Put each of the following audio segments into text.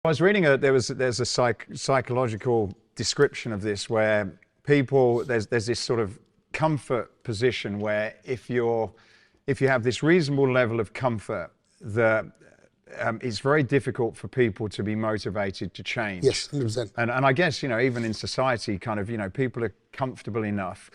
I was reading there's a psychological description of this where people there's this sort of comfort position where if you have this reasonable level of comfort that it's very difficult for people to be motivated to change. Yes, 100%. And I guess, even in society, kind of, people are comfortable enough.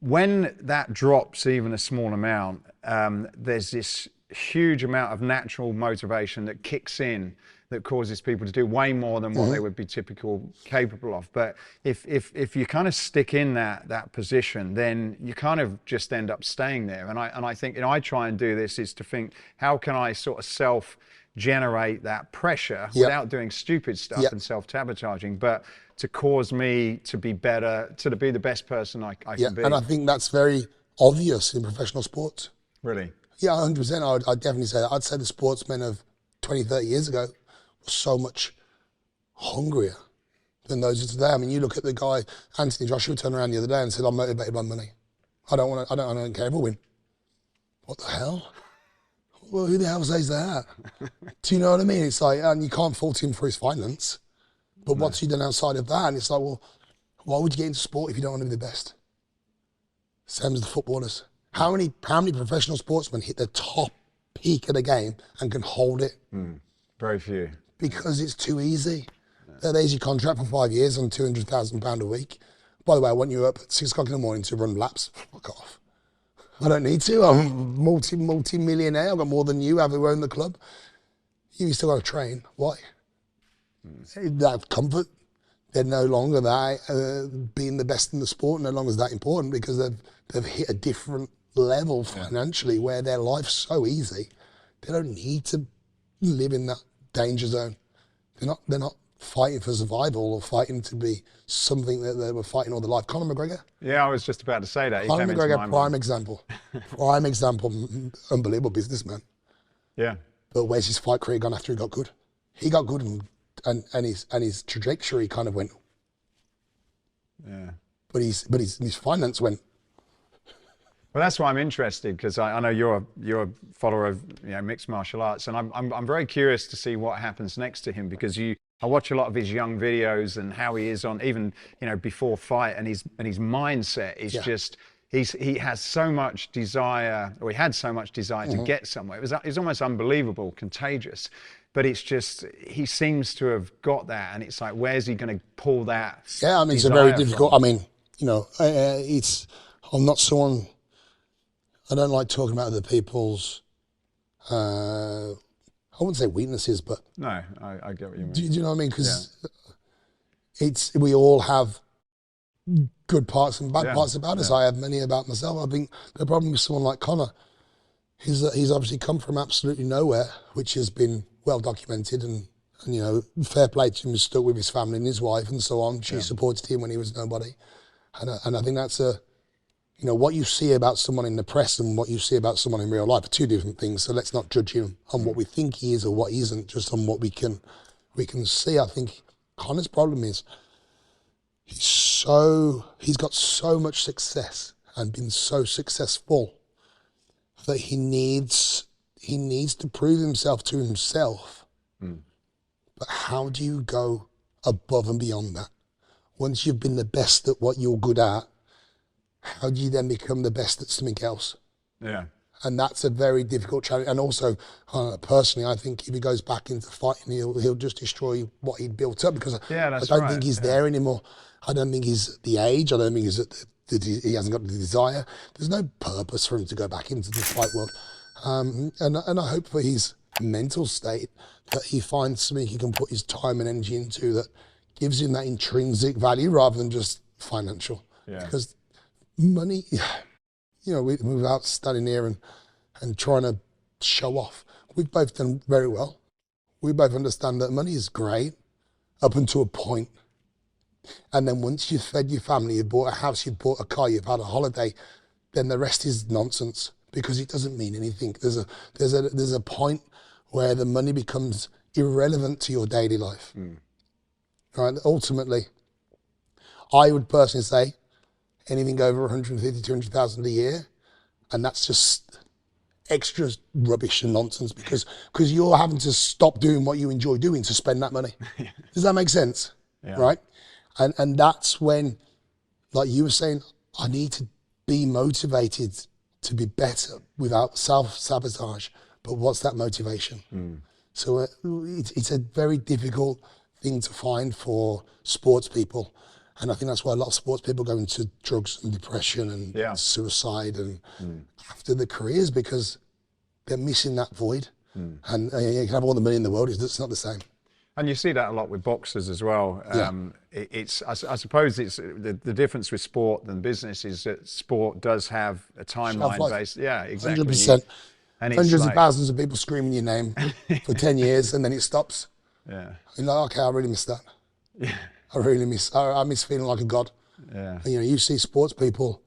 When that drops even a small amount, there's this huge amount of natural motivation that kicks in that causes people to do way more than what they would be capable of. But if you kind of stick in that position, then you kind of just end up staying there. And I think, I try and do this is to think, how can I sort of generate that pressure without doing stupid stuff and self-sabotaging, but to cause me to be better, to be the best person I can be. And I think that's very obvious in professional sports. Really? Yeah, 100%. I'd definitely say that. I'd say the sportsmen of 20, 30 years ago were so much hungrier than those of today. I mean, you look at the guy, Anthony Joshua, turned around the other day and said, I'm motivated by money. I don't care if I win. What the hell? Well, who the hell says that? Do you know what I mean? It's like, and you can't fault him for his finance, but what's he done outside of that? And it's like, well, why would you get into sport if you don't want to be the best? Same as the footballers. How many professional sportsmen hit the top peak of the game and can hold it? Very few. Because it's too easy. There's your contract for 5 years on £200,000 a week. By the way, I want you up at 6 o'clock in the morning to run laps. Fuck off. I don't need to. I'm multi-millionaire. I've got more than you have who own the club. You still got to train. Why? That comfort. They're no longer being the best in the sport, no longer is that important because they've hit a different level financially where their life's so easy. They don't need to live in that danger zone. They're not fighting for survival or fighting to be something that they were fighting all their life. Conor McGregor? Yeah, I was just about to say that. Conor McGregor, prime example. Prime example, unbelievable businessman. Yeah. But where's his fight career gone after he got good? He got good and his trajectory kind of went. Yeah. But his finance went. Well, that's why I'm interested, because I know you're a follower of mixed martial arts, and I'm very curious to see what happens next to him, because I watch a lot of his young videos and how he is on even before fight, and his mindset is just he has so much desire, or he had so much desire to get somewhere. It's almost unbelievable, contagious. But it's just, he seems to have got that, and it's like, where's he going to pull that? Yeah, I mean, it's a very difficult. From? I mean, I'm not someone. I don't like talking about other people's. I wouldn't say weaknesses, but no, I get what you mean. Do you know what I mean? Because we all have good parts and bad parts about us. I have many about myself. I think the problem with someone like Conor is that he's obviously come from absolutely nowhere, which has been well documented, and fair play to him, he's stuck with his family and his wife and so on. She supported him when he was nobody, and I think that's what you see about someone in the press and what you see about someone in real life are two different things. So let's not judge him on what we think he is or what he isn't, just on what we can see. I think Conor's problem is he's got so much success and been so successful that he needs to prove himself to himself. But how do you go above and beyond that? Once you've been the best at what you're good at, how do you then become the best at something else? Yeah. And that's a very difficult challenge. And also, personally, I think if he goes back into fighting, he'll just destroy what he'd built up, because I don't think he's there anymore. I don't think he's at the age. I don't think he hasn't got the desire. There's no purpose for him to go back into the fight world. And I hope for his mental state that he finds something he can put his time and energy into that gives him that intrinsic value rather than just financial. Yeah. Because money, without standing here and trying to show off, we've both done very well. We both understand that money is great up until a point. And then once you've fed your family, you've bought a house, you've bought a car, you've had a holiday, then the rest is nonsense, because it doesn't mean anything. There's a point where the money becomes irrelevant to your daily life. Right? Ultimately, I would personally say anything over 150, 200,000 a year, and that's just extra rubbish and nonsense because you're having to stop doing what you enjoy doing to spend that money. Does that make sense? Yeah. Right? And that's when, like you were saying, I need to be motivated to be better without self-sabotage. But what's that motivation? So it's a very difficult thing to find for sports people. And I think that's why a lot of sports people go into drugs and depression and suicide and after their careers, because they're missing that void. And you can have all the money in the world, it's not the same. And you see that a lot with boxers as well. I suppose it's the difference with sport than business is that sport does have a timeline based. Yeah, exactly. 100%. And hundreds of thousands of people screaming your name for 10 years and then it stops. Yeah. You're like, okay, I really miss that. Yeah. I miss feeling like a god. Yeah. And, you see sports people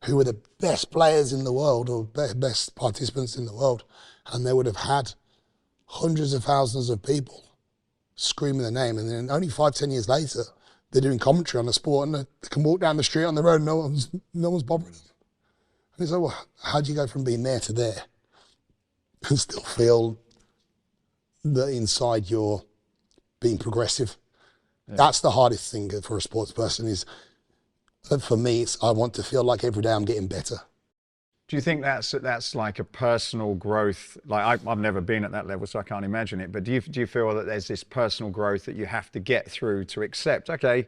who were the best players in the world or best participants in the world, and they would have had hundreds of thousands of people screaming their name, and then only 5-10 years later, they're doing commentary on the sport, and they can walk down the street on the road, and no one's bothering them. And it's like, well, how do you go from being there to there and still feel that inside you're being progressive? Yeah. That's the hardest thing for a sports person is, for me, I want to feel like every day I'm getting better. Do you think that's like a personal growth? Like I've never been at that level, so I can't imagine it. But do you feel that there's this personal growth that you have to get through to accept? Okay,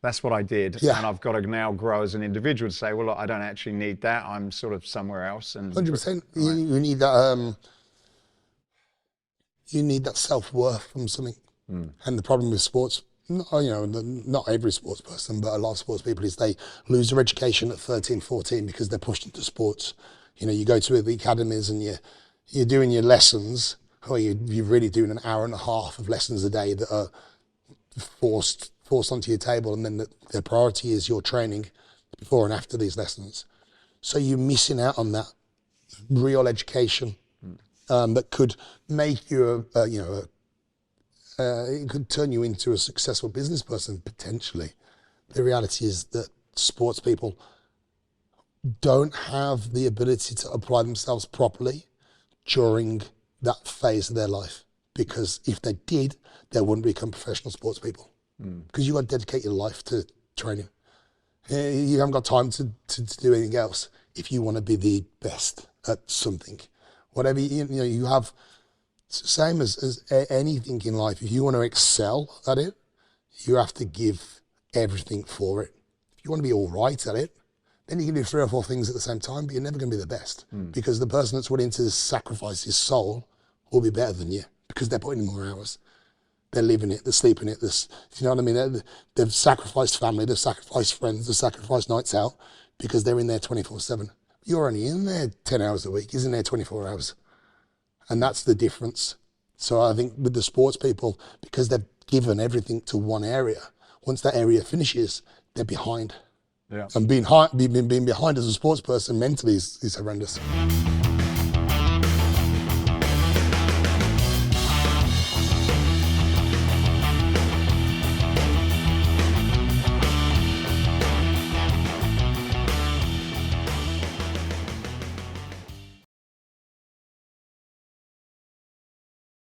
that's what I did, and I've got to now grow as an individual to say, well, look, I don't actually need that. I'm sort of somewhere else. And 100%, you need that. You need that self-worth from something. And the problem with sports, not every sports person, but a lot of sports people, is they lose their education at 13, 14 because they're pushed into sports. You go to the academies and you're doing your lessons, or you're really doing an hour and a half of lessons a day that are forced onto your table, and then the priority is your training before and after these lessons. So you're missing out on that real education that could make you it could turn you into a successful business person, potentially. The reality is that sports people don't have the ability to apply themselves properly during that phase of their life. Because if they did, they wouldn't become professional sports people. Because you've got to dedicate your life to training. You haven't got time to do anything else if you want to be the best at something. Whatever, you have... It's the same as anything in life. If you want to excel at it, you have to give everything for it. If you want to be all right at it, then you can do 3 or 4 things at the same time, but you're never going to be the best. Because the person that's willing to sacrifice his soul will be better than you because they're putting in more hours. They're living it, they're sleeping it. You know what I mean? They've sacrificed family, they've sacrificed friends, they've sacrificed nights out because they're in there 24/7. You're only in there 10 hours a week. He's in there 24 hours. And that's the difference. So I think with the sports people, because they've given everything to one area, once that area finishes, they're behind. Yeah. And being behind as a sports person mentally is horrendous.